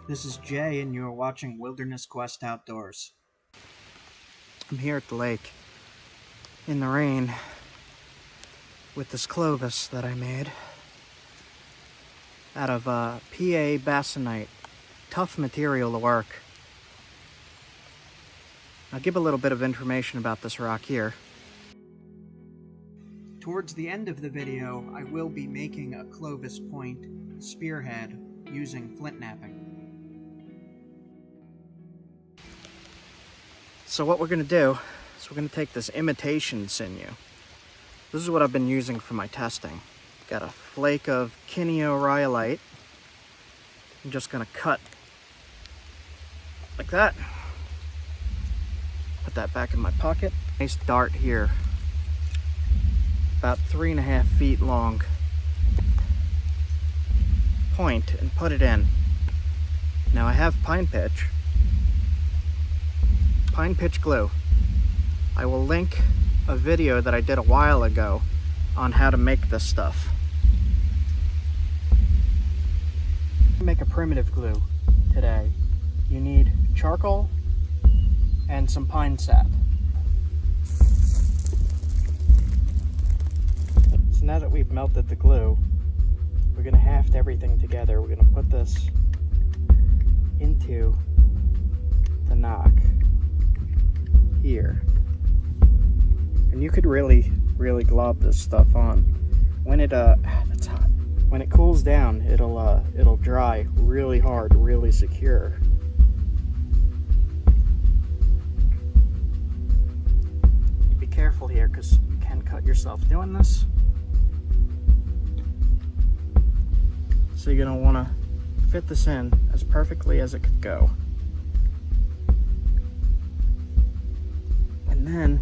This is Jay, and you're watching Wilderness Quest Outdoors. I'm here at the lake in the rain with this Clovis that I made out of PA basanite. Tough material to work. I'll give a little bit of information about this rock here. Towards the end of the video, I will be making a Clovis point spearhead using flint knapping. So what we're going to do is we're going to take this imitation sinew. This is what I've been using for my testing. Got a flake of rhyolite. I'm just going to cut like that. Put that back in my pocket. Nice dart here, about 3.5 feet long. Point and put it in. Now I have pine pitch glue. I will link a video that I did a while ago on how to make this stuff. To make a primitive glue today, you need charcoal and some pine sap. So now that we've melted the glue, we're going to haft everything together. We're going to put this into the knock here. And you could really glob this stuff on. When it that's hot. When it cools down, it'll dry really hard, really secure. Be careful here because you can cut yourself doing this. So you're gonna want to fit this in as perfectly as it could go. And then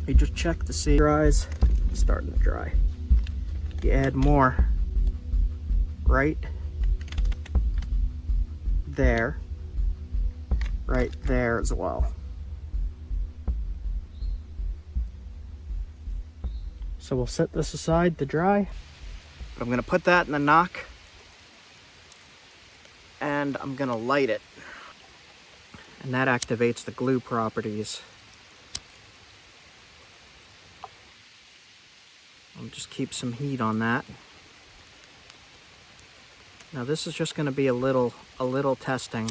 you just check to see it dries. It's starting to dry. You add more right there as well. So we'll set this aside to dry. But I'm going to put that in the knock and I'm going to light it. And that activates the glue properties. I'll just keep some heat on that. Now this is just going to be a little testing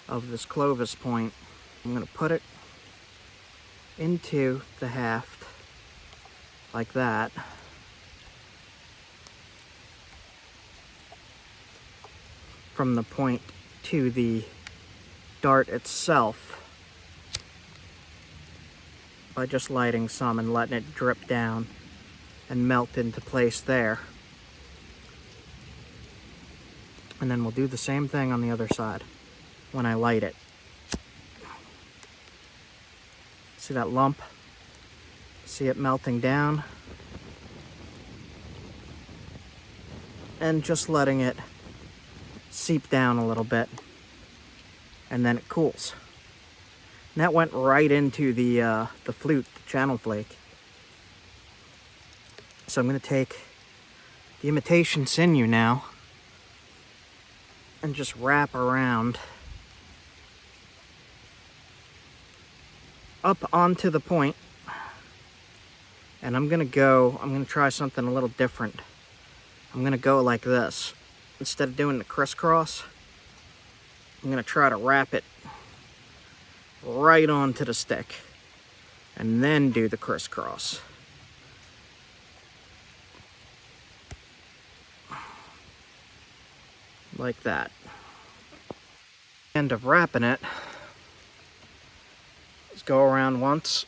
of this Clovis point. I'm going to put it into the haft like that. From the point to the dart itself by just lighting some and letting it drip down and melt into place there. And then we'll do the same thing on the other side when I light it. See that lump? See it melting down? And just letting it seep down a little bit. And then it cools. And that went right into the flute, the channel flake. So I'm going to take the imitation sinew now and just wrap around up onto the point. And I'm going to try something a little different. I'm going to go like this. Instead of doing the crisscross, I'm going to try to wrap it right onto the stick and then do the crisscross. Like that. End of wrapping it, just go around once,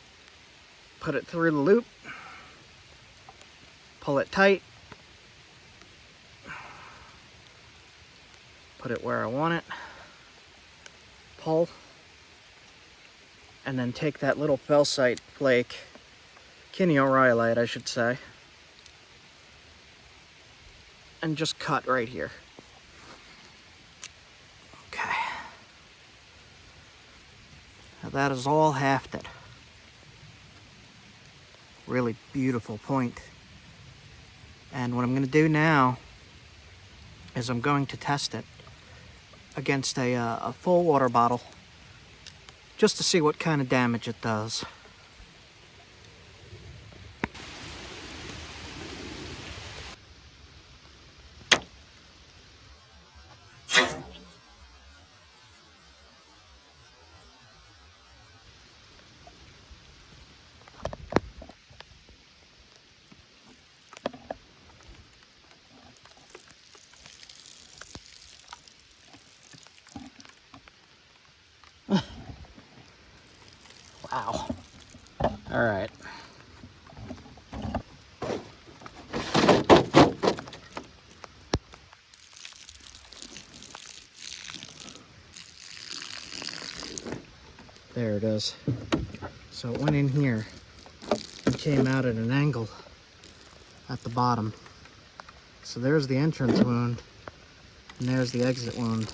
put it through the loop, pull it tight, put it where I want it, pull, and then take that little felsite flake, rhyolite I should say, and just cut right here. Okay. Now that is all hafted. Really beautiful point. And what I'm going to do now is I'm going to test it against a full water bottle just to see what kind of damage it does. Wow. All right. There it is. So it went in here and came out at an angle at the bottom. So there's the entrance wound, and there's the exit wound.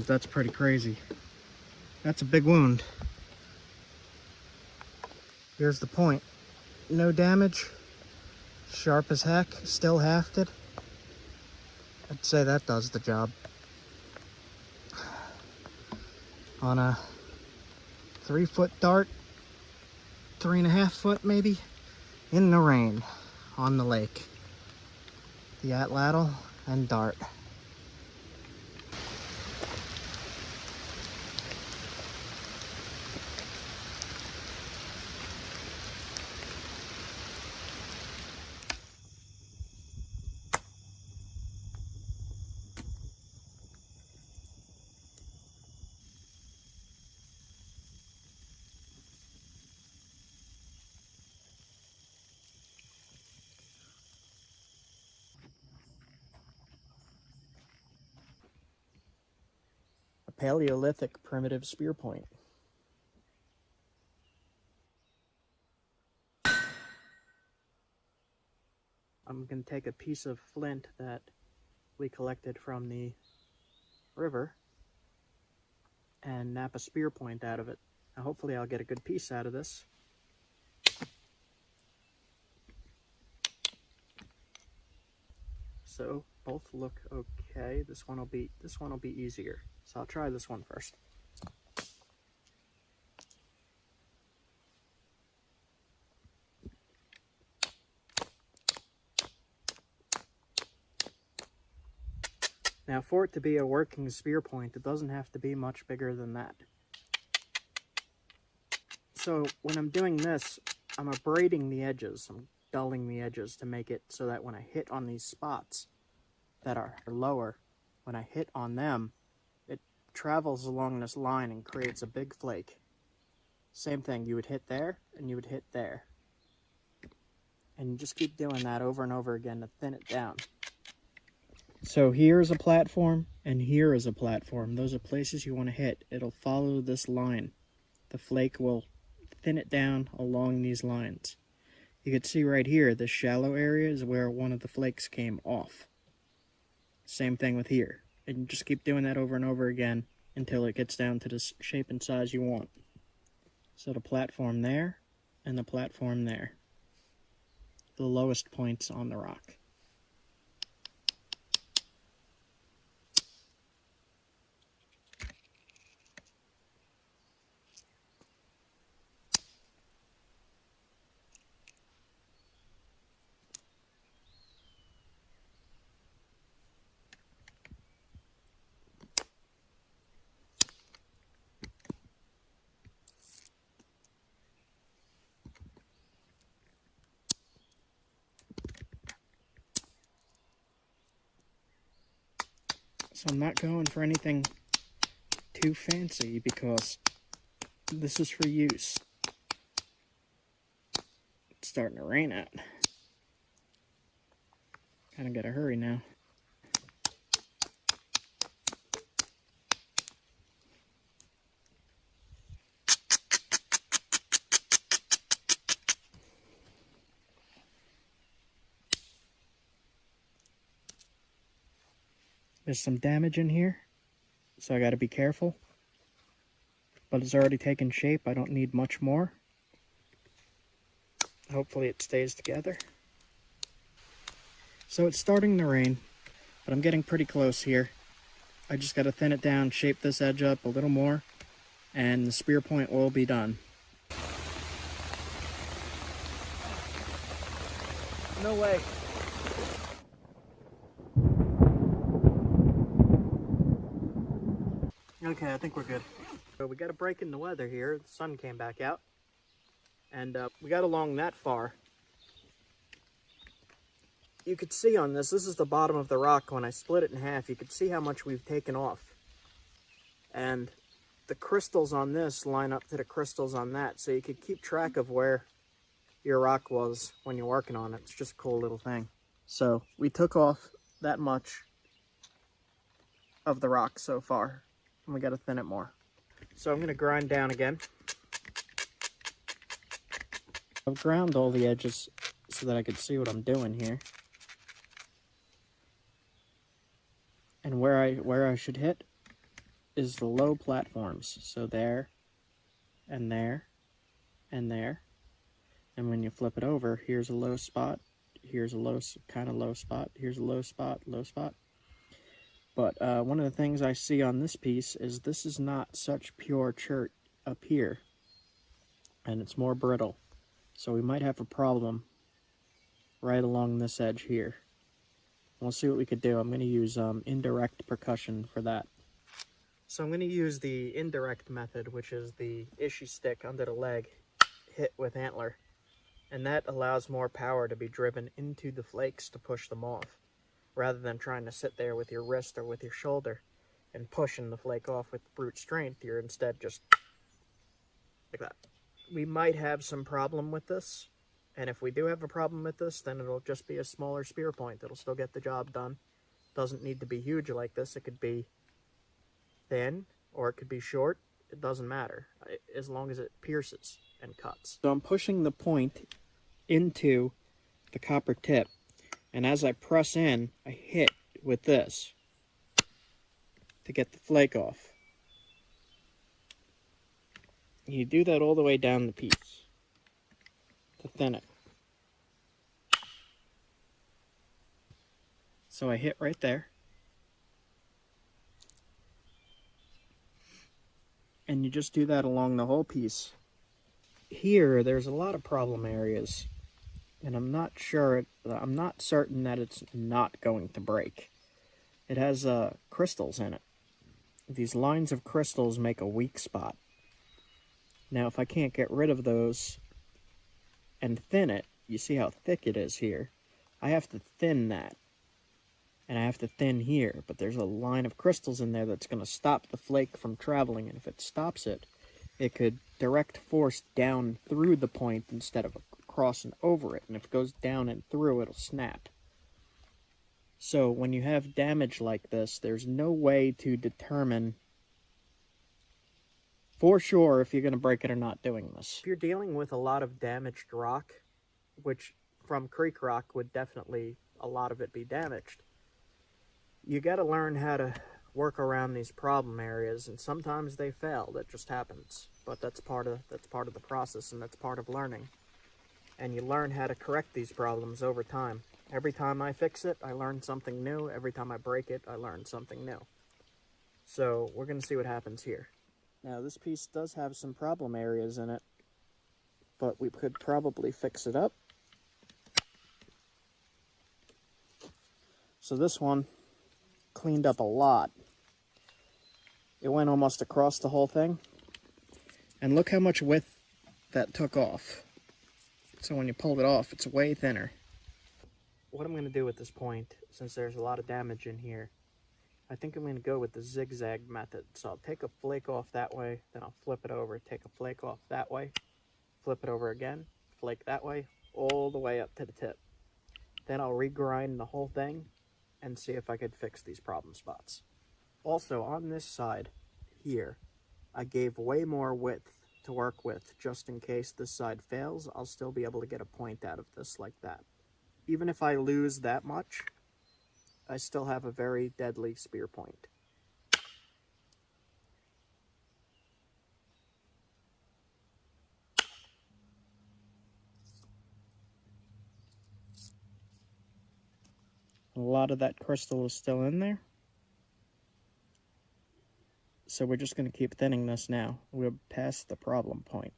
That's pretty crazy. That's a big wound. Here's the point. No damage. Sharp as heck. Still hafted. I'd say that does the job. On a 3-foot dart, 3.5 foot maybe, in the rain, on the lake. The Atlatl and dart. A Paleolithic primitive spear point. I'm going to take a piece of flint that we collected from the river and knap a spear point out of it. Now hopefully I'll get a good piece out of this. So both look okay. This one will be easier. So I'll try this one first. Now for it to be a working spear point, it doesn't have to be much bigger than that. So when I'm doing this, I'm abrading the edges. I'm dulling the edges to make it so that when I hit on these spots that are lower, when I hit on them, it travels along this line and creates a big flake. Same thing, you would hit there and you would hit there. And you just keep doing that over and over again to thin it down. So here is a platform and here is a platform. Those are places you want to hit. It'll follow this line. The flake will thin it down along these lines. You can see right here, this shallow area is where one of the flakes came off. Same thing with here. And you just keep doing that over and over again until it gets down to the shape and size you want. So the platform there and the platform there. The lowest points on the rock. So I'm not going for anything too fancy because this is for use. It's starting to rain out. Kinda gotta hurry now. There's some damage in here, so I gotta be careful. But it's already taken shape, I don't need much more. Hopefully it stays together. So it's starting to rain. but I'm getting pretty close here. I just got to thin it down, shape this edge up a little more, and the spear point will be done. No way. Okay, I think we're good. So we got a break in the weather here. The sun came back out, and we got along that far. You could see on this is the bottom of the rock. When I split it in half, you could see how much we've taken off. And the crystals on this line up to the crystals on that, so you could keep track of where your rock was when you're working on it. It's just a cool little thing. So we took off that much of the rock so far, and we got to thin it more. So I'm going to grind down again. I've ground all the edges so that I could see what I'm doing here. And where I should hit is the low platforms. So there, and there, and there. And when you flip it over, here's a low spot, here's a low, kind of low spot, here's a low spot, low spot. But one of the things I see on this piece is this is not such pure chert up here, and it's more brittle. So we might have a problem right along this edge here. We'll see what we could do. I'm going to use indirect percussion for that. So I'm going to use the indirect method, which is the issue stick under the leg hit with antler. And that allows more power to be driven into the flakes to push them off, rather than trying to sit there with your wrist or with your shoulder and pushing the flake off with brute strength. You're instead just like that. We might have some problem with this. And if we do have a problem with this, then it'll just be a smaller spear point. It'll still get the job done. Doesn't need to be huge like this. It could be thin or it could be short. It doesn't matter, as long as it pierces and cuts. So I'm pushing the point into the copper tip. And as I press in, I hit with this to get the flake off. You do that all the way down the piece to thin it. So I hit right there. And you just do that along the whole piece. Here, there's a lot of problem areas. And I'm not certain that it's not going to break. It has crystals in it. These lines of crystals make a weak spot. Now, if I can't get rid of those and thin it, you see how thick it is here. I have to thin that. And I have to thin here, but there's a line of crystals in there that's going to stop the flake from traveling, and if it stops it, it could direct force down through the point instead of crossing over it, and if it goes down and through, it'll snap. So when you have damage like this, there's no way to determine for sure if you're going to break it or not doing this. If you're dealing with a lot of damaged rock, which from creek rock would definitely a lot of it be damaged, you got to learn how to work around these problem areas, and sometimes they fail. That just happens, but that's part of the process, and that's part of learning. And you learn how to correct these problems over time. Every time I fix it, I learn something new. Every time I break it, I learn something new. So we're going to see what happens here. Now this piece does have some problem areas in it, but we could probably fix it up. So this one cleaned up a lot. It went almost across the whole thing. And look how much width that took off. So when you pull it off, it's way thinner. What I'm going to do with this point, since there's a lot of damage in here, I think I'm going to go with the zigzag method. So I'll take a flake off that way, then I'll flip it over, take a flake off that way, flip it over again, flake that way, all the way up to the tip. Then I'll regrind the whole thing and see if I could fix these problem spots. Also, on this side here, I gave way more width to work with, just in case this side fails. I'll still be able to get a point out of this like that. Even if I lose that much, I still have a very deadly spear point. A lot of that crystal is still in there. So we're just going to keep thinning this now. We're past the problem point.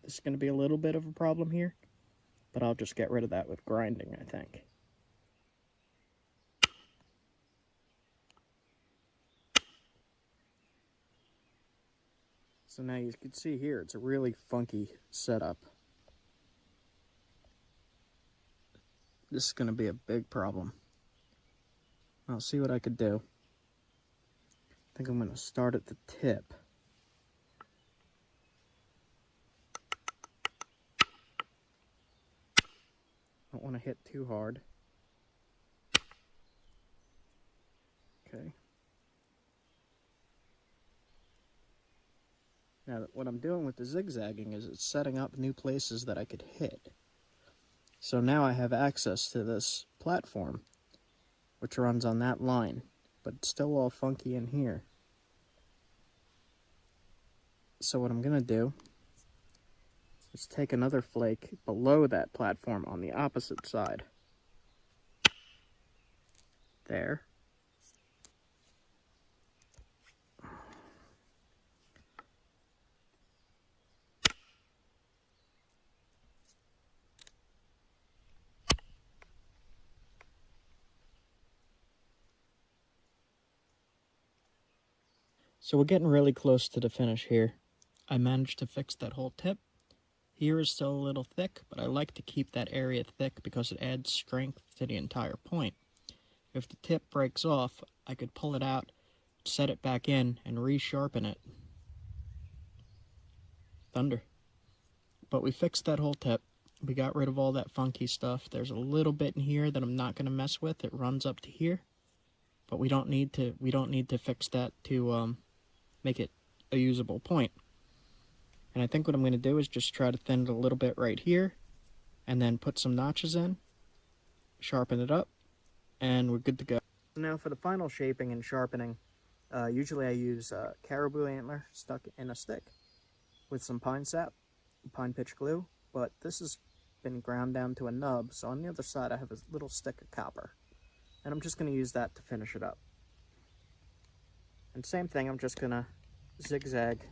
This is going to be a little bit of a problem here, but I'll just get rid of that with grinding, I think. So now you can see here, it's a really funky setup. This is going to be a big problem. I'll see what I could do. I think I'm going to start at the tip. Don't want to hit too hard. Okay. Now, what I'm doing with the zigzagging is it's setting up new places that I could hit. So now I have access to this platform, which runs on that line, but it's still all funky in here. So what I'm going to do is take another flake below that platform on the opposite side. There. So we're getting really close to the finish here. I managed to fix that whole tip. Here is still a little thick, but I like to keep that area thick because it adds strength to the entire point. If the tip breaks off, I could pull it out, set it back in, and resharpen it. Thunder. But we fixed that whole tip. We got rid of all that funky stuff. There's a little bit in here that I'm not going to mess with. It runs up to here, but we don't need to fix that to make it a usable point. And I think what I'm going to do is just try to thin it a little bit right here, and then put some notches in, sharpen it up, and we're good to go. Now for the final shaping and sharpening, usually I use caribou antler stuck in a stick with some pine sap, pine pitch glue, but this has been ground down to a nub, so on the other side I have a little stick of copper. And I'm just going to use that to finish it up. And same thing, I'm just going to zigzag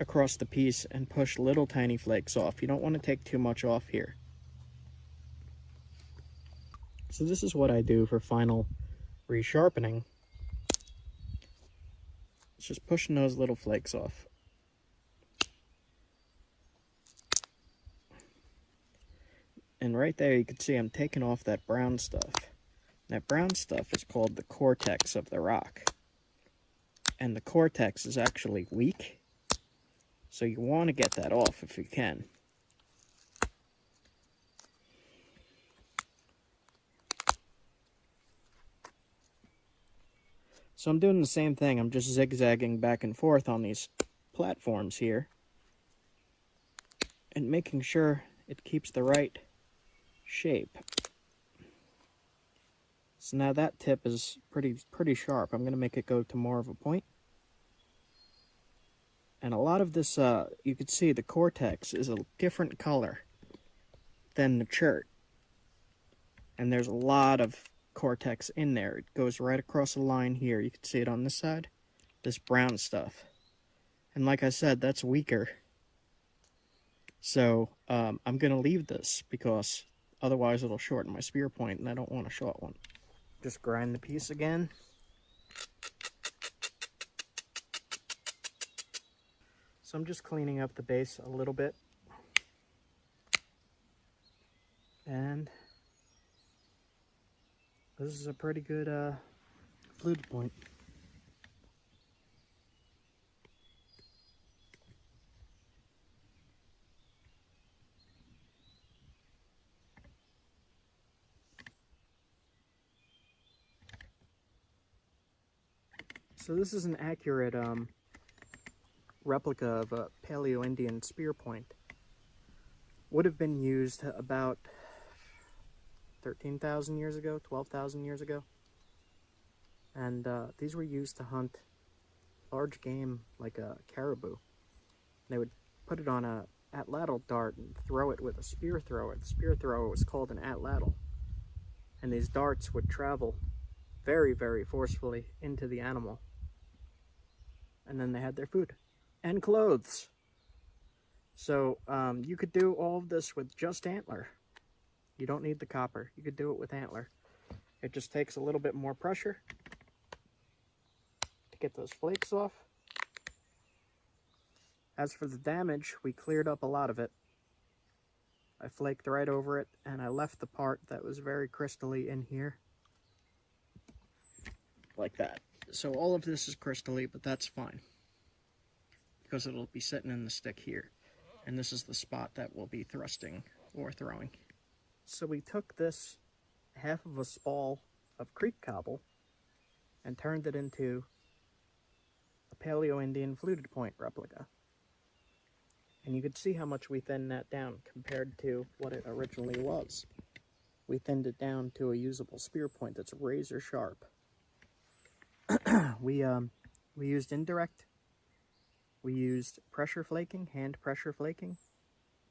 across the piece and push little tiny flakes off. You don't want to take too much off here. So this is what I do for final resharpening. It's just pushing those little flakes off. And right there you can see I'm taking off that brown stuff. That brown stuff is called the cortex of the rock. And the cortex is actually weak, so you want to get that off if you can. So I'm doing the same thing. I'm just zigzagging back and forth on these platforms here and making sure it keeps the right shape. So now that tip is pretty sharp. I'm going to make it go to more of a point. And a lot of this, you can see the cortex is a different color than the chert. And there's a lot of cortex in there. It goes right across the line here. You can see it on this side. This brown stuff. And like I said, that's weaker. So I'm going to leave this because otherwise it'll shorten my spear point, and I don't want a short one. Just grind the piece again. So I'm just cleaning up the base a little bit. And this is a pretty good fluted point. So this is an accurate replica of a Paleo-Indian spear point. Would have been used about 13,000 years ago, 12,000 years ago. And these were used to hunt large game like a caribou. They would put it on a Atlatl dart and throw it with a spear thrower. The spear thrower was called an Atlatl. and these darts would travel very, very forcefully into the animal. And then they had their food and clothes. So you could do all of this with just antler. You don't need the copper. You could do it with antler. It just takes a little bit more pressure to get those flakes off. As for the damage, we cleared up a lot of it. I flaked right over it, and I left the part that was very crystally in here. Like that. So all of this is crystally, but that's fine, because it'll be sitting in the stick here. And this is the spot that we'll be thrusting or throwing. So we took this half of a spall of creek cobble and turned it into a Paleo-Indian fluted point replica. And you could see how much we thinned that down compared to what it originally was. We thinned it down to a usable spear point that's razor sharp. We used indirect, we used pressure flaking, hand pressure flaking,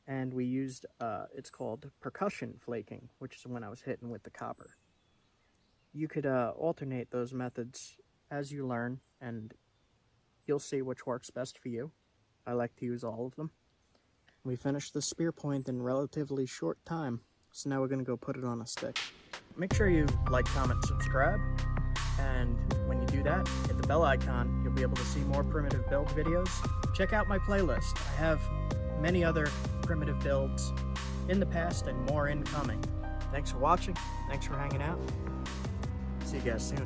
and we used, it's called percussion flaking, which is when I was hitting with the copper. You could alternate those methods as you learn, and you'll see which works best for you. I like to use all of them. We finished the spear point in relatively short time, so now we're going to go put it on a stick. Make sure you like, comment, subscribe, and when you do that, hit the bell icon. You'll be able to see more primitive build videos. Check out my playlist. I have many other primitive builds in the past and more incoming. Thanks for watching. Thanks for hanging out. See you guys soon.